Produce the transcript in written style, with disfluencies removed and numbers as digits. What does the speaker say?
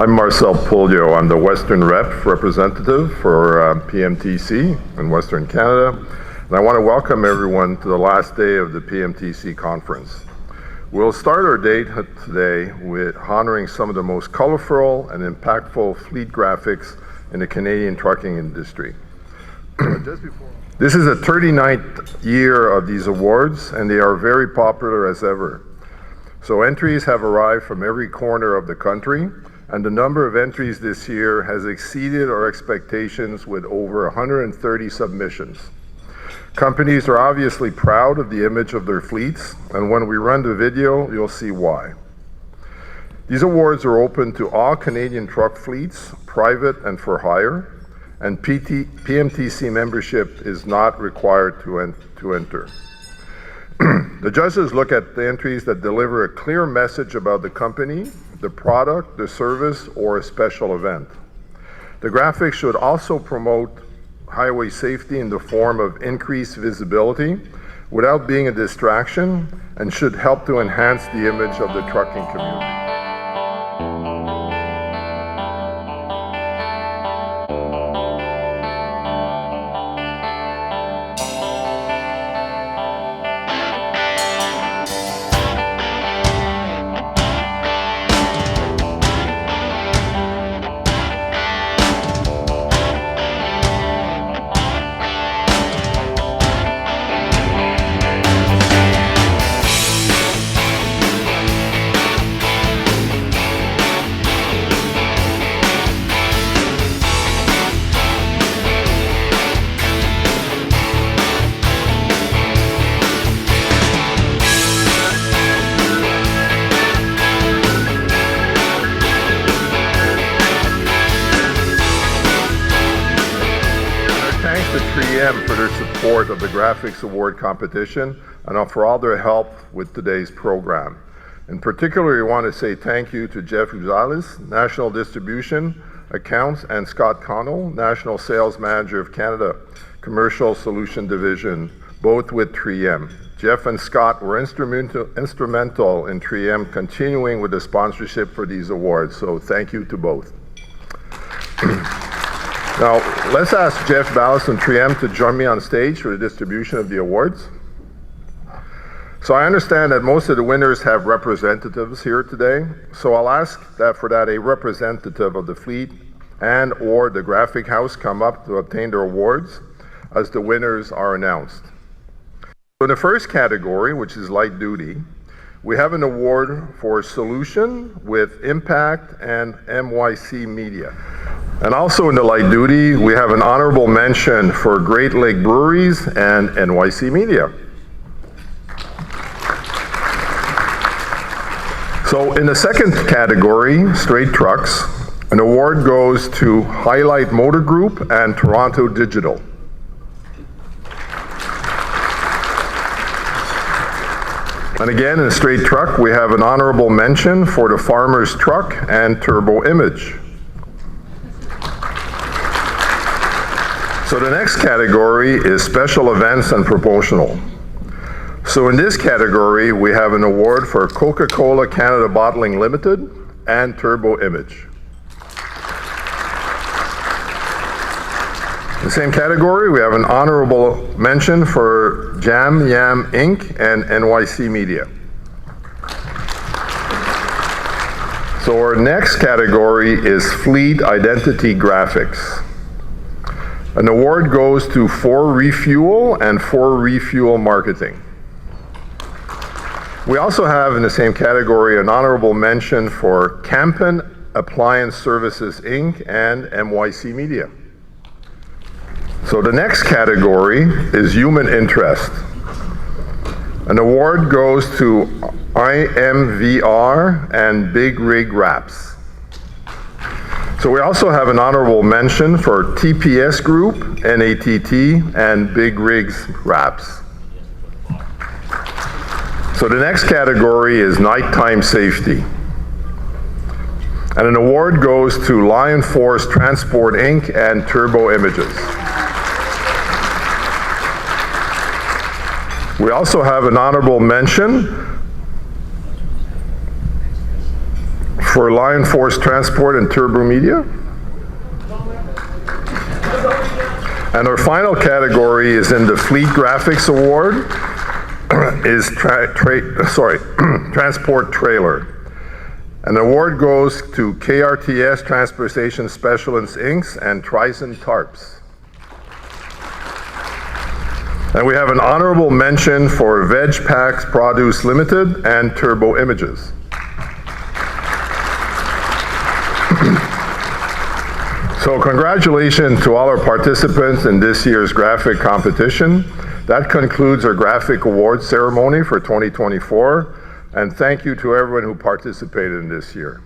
I'm Marcel Pouliot. I'm the Western representative for PMTC in Western Canada, and I want to welcome everyone to the last day of the PMTC conference. We'll start our day today with honoring some of the most colorful and impactful fleet graphics in the Canadian trucking industry. This is the 39th year of these awards, and they are very popular as ever. So entries have arrived from every corner of the country, and the number of entries this year has exceeded our expectations with over 130 submissions. Companies are obviously proud of the image of their fleets, and when we run the video, you'll see why. These awards are open to all Canadian truck fleets, private and for hire, and PMTC membership is not required to enter. The judges look at the entries that deliver a clear message about the company, the product, the service, or a special event. The graphics should also promote highway safety in the form of increased visibility without being a distraction, and should help to enhance the image of the trucking community. To 3M for their support of the Graphics Award competition and for all their help with today's program. In particular, we want to say thank you to Jeff Uzalis, National Distribution Accounts, and Scott Connell, National Sales Manager of Canada, Commercial Solution Division, both with 3M. Jeff and Scott were instrumental in 3M continuing with the sponsorship for these awards, so thank you to both. Now, let's ask Jeff Ballas from 3M to join me on stage for the distribution of the awards. So I understand that most of the winners have representatives here today, so I'll ask that for that a representative of the fleet and or the graphic house come up to obtain their awards as the winners are announced. So in the first category, which is light duty, we have an award for solution with Impact and MYC Media. And also in the light duty, we have an honorable mention for Great Lake Breweries and NYC Media. So in the second category, straight trucks, an award goes to Highlight Motor Group and Toronto Digital. And again, in a straight truck, we have an honorable mention for the Farmer's Truck and Turbo Image. So the next category is special events and promotional. So in this category, we have an award for Coca-Cola Canada Bottling Limited and Turbo Image. In the same category, we have an honorable mention for Jam Yam Inc. and NYC Media. So our next category is Fleet Identity Graphics. An award goes to For Refuel and For Refuel Marketing. We also have in the same category an honorable mention for Campen Appliance Services Inc. and MYC Media. So the next category is Human Interest. An award goes to IMVR and Big Rig Wraps. So we also have an honorable mention for TPS Group, NATT, and Big Rigs Wraps. So the next category is Nighttime Safety. And an award goes to Lion Force Transport Inc. and Turbo Images. We also have an honorable mention For Lion Force Transport and Turbo Media. And our final category is in the Fleet Graphics Award, is Transport Trailer. An award goes to KRTS Transportation Specialists Inc. and Trison Tarps. And we have an honorable mention for Veg Packs Produce Limited and Turbo Images. So congratulations to all our participants in this year's graphic competition. That concludes our graphic awards ceremony for 2024, and thank you to everyone who participated in this year.